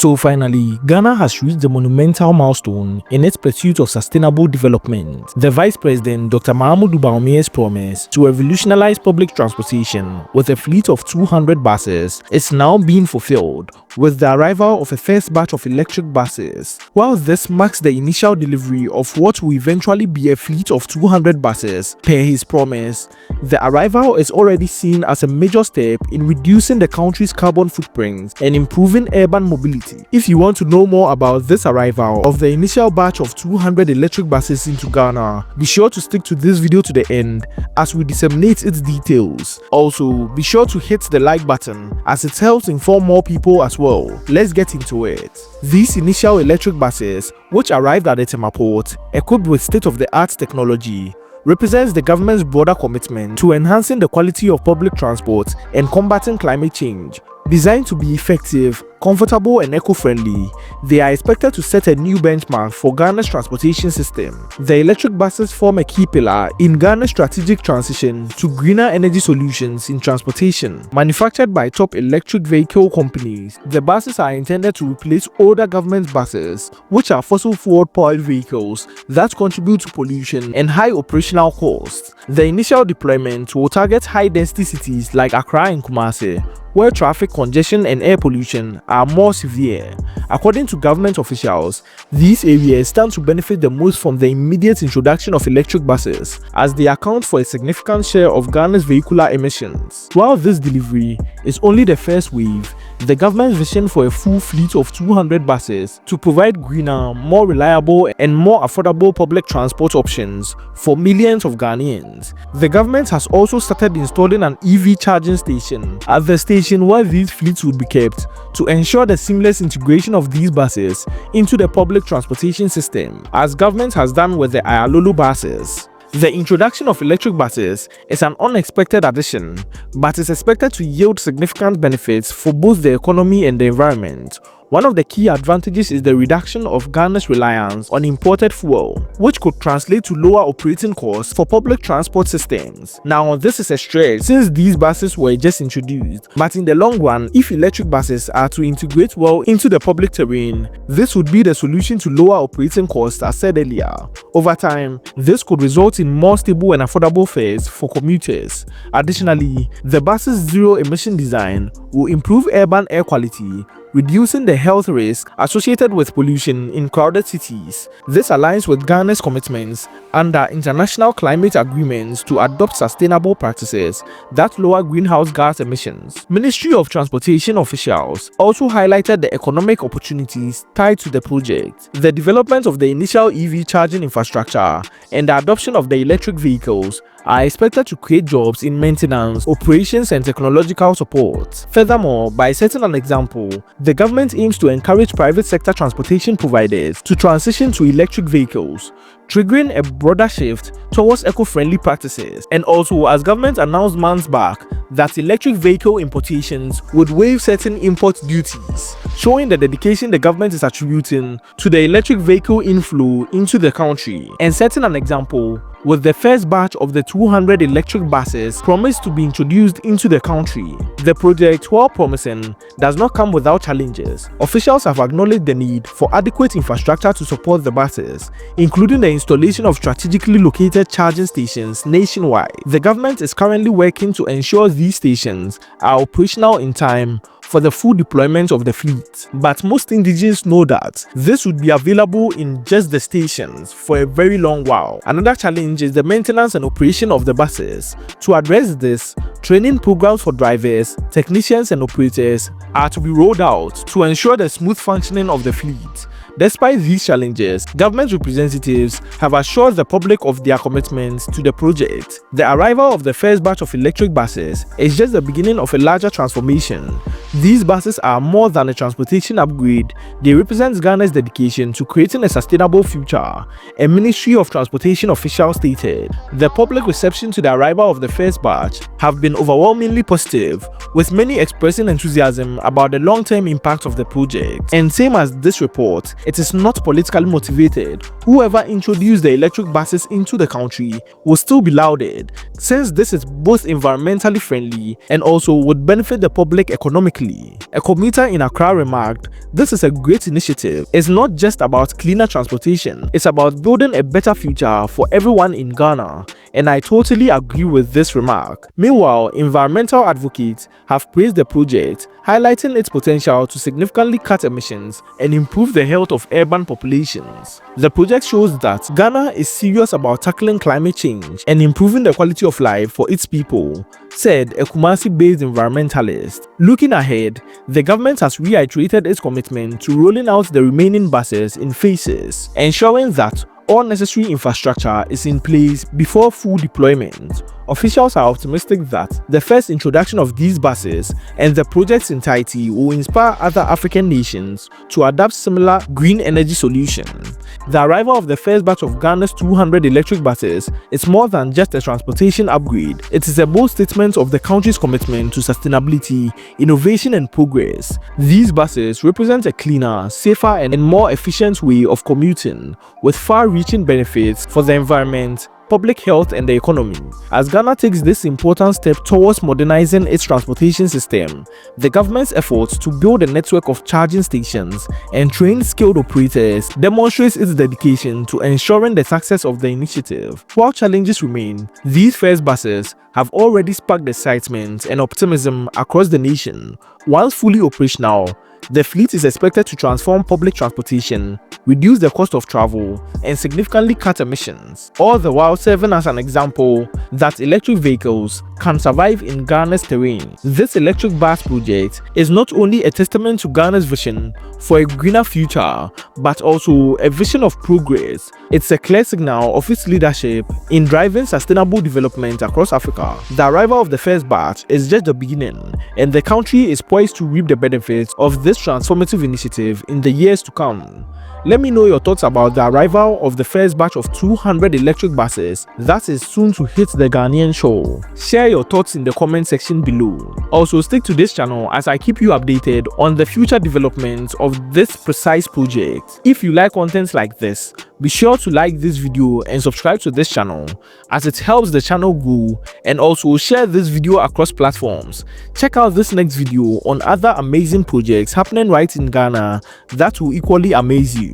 So finally, Ghana has reached the monumental milestone in its pursuit of sustainable development. The Vice President Dr. Mahamudu Bawumia's promise to revolutionize public transportation with a fleet of 200 buses is now being fulfilled with the arrival of a first batch of electric buses. While this marks the initial delivery of what will eventually be a fleet of 200 buses per his promise, the arrival is already seen as a major step in reducing the country's carbon footprint and improving urban mobility. If you want to know more about this arrival of the initial batch of 200 electric buses into Ghana, be sure to stick to this video to the end as we disseminate its details. Also, be sure to hit the like button as it helps inform more people as well. Let's get into it. These initial electric buses, which arrived at the Tema port, equipped with state-of-the-art technology, represents the government's broader commitment to enhancing the quality of public transport and combating climate change. Designed to be effective, comfortable and eco-friendly, they are expected to set a new benchmark for Ghana's transportation system. The electric buses form a key pillar in Ghana's strategic transition to greener energy solutions in transportation. Manufactured by top electric vehicle companies, the buses are intended to replace older government buses, which are fossil fuel-powered vehicles that contribute to pollution and high operational costs. The initial deployment will target high-density cities like Accra and Kumasi, where traffic congestion and air pollution are more severe. According to government officials, these areas stand to benefit the most from the immediate introduction of electric buses, as they account for a significant share of Ghana's vehicular emissions. While this delivery is only the first wave, the government's vision for a full fleet of 200 buses to provide greener, more reliable and more affordable public transport options for millions of Ghanaians. The government has also started installing an EV charging station at the station where these fleets would be kept to ensure the seamless integration of these buses into the public transportation system, as government has done with the Ayalulu buses. The introduction of electric buses is an unexpected addition, but is expected to yield significant benefits for both the economy and the environment. One of the key advantages is the reduction of Ghana's reliance on imported fuel, which could translate to lower operating costs for public transport systems. Now, this is a stretch since these buses were just introduced, but in the long run, if electric buses are to integrate well into the public terrain, this would be the solution to lower operating costs, as said earlier. Over time, this could result in more stable and affordable fares for commuters. Additionally, the bus's zero-emission design will improve urban air quality, reducing the health risk associated with pollution in crowded cities. This aligns with Ghana's commitments under international climate agreements to adopt sustainable practices that lower greenhouse gas emissions. Ministry of Transportation officials also highlighted the economic opportunities tied to the project. The development of the initial EV charging infrastructure and the adoption of the electric vehicles are expected to create jobs in maintenance, operations and technological support. Furthermore, by setting an example, the government aims to encourage private sector transportation providers to transition to electric vehicles, triggering a broader shift towards eco-friendly practices. And also, as government announced months back that electric vehicle importations would waive certain import duties, showing the dedication the government is attributing to the electric vehicle inflow into the country. And setting an example, with the first batch of the 200 electric buses promised to be introduced into the country. The project, while promising, does not come without challenges. Officials have acknowledged the need for adequate infrastructure to support the buses, including the installation of strategically located charging stations nationwide. The government is currently working to ensure these stations are operational in time for the full deployment of the fleet, but most indigenes know that this would be available in just the stations for a very long while. Another challenge is the maintenance and operation of the buses. To address this, training programs for drivers, technicians and operators are to be rolled out to ensure the smooth functioning of the fleet. Despite these challenges, government representatives have assured the public of their commitment to the project. The arrival of the first batch of electric buses is just the beginning of a larger transformation. These buses are more than a transportation upgrade. They represent Ghana's dedication to creating a sustainable future, a Ministry of Transportation official stated. The public reception to the arrival of the first batch have been overwhelmingly positive, with many expressing enthusiasm about the long-term impact of the project. And same as this report, it is not politically motivated, whoever introduced the electric buses into the country will still be lauded, since this is both environmentally friendly and also would benefit the public economically. A commuter in Accra remarked, "This is a great initiative. It's not just about cleaner transportation, it's about building a better future for everyone in Ghana." And I totally agree with this remark. Meanwhile, environmental advocates have praised the project, highlighting its potential to significantly cut emissions and improve the health of urban populations. The project shows that Ghana is serious about tackling climate change and improving the quality of life for its people, said a Kumasi-based environmentalist. Looking ahead, the government has reiterated its commitment to rolling out the remaining buses in phases, ensuring that all necessary infrastructure is in place before full deployment. Officials are optimistic that the first introduction of these buses and the project's entirety will inspire other African nations to adopt similar green energy solutions. The arrival of the first batch of Ghana's 200 electric buses is more than just a transportation upgrade. It is a bold statement of the country's commitment to sustainability, innovation and progress. These buses represent a cleaner, safer and more efficient way of commuting, with far-reaching benefits for the environment, public health and the economy. As Ghana takes this important step towards modernizing its transportation system, the government's efforts to build a network of charging stations and train skilled operators demonstrates its dedication to ensuring the success of the initiative. While challenges remain, these first buses have already sparked excitement and optimism across the nation. Once fully operational, the fleet is expected to transform public transportation, reduce the cost of travel, and significantly cut emissions, all the while serving as an example that electric vehicles can survive in Ghana's terrain. This electric bus project is not only a testament to Ghana's vision for a greener future, but also a vision of progress. It's a clear signal of its leadership in driving sustainable development across Africa. The arrival of the first batch is just the beginning, and the country is poised to reap the benefits of this transformative initiative in the years to come. Let me know your thoughts about the arrival of the first batch of 200 electric buses that is soon to hit the Ghanaian shore. Share your thoughts in the comment section below. Also, stick to this channel as I keep you updated on the future developments of this precise project. If you like content like this, be sure to like this video and subscribe to this channel as it helps the channel grow, and also share this video across platforms. Check out this next video on other amazing projects happening right in Ghana that will equally amaze you.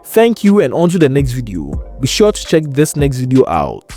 Thank you, and on to the next video. Be sure to check this next video out.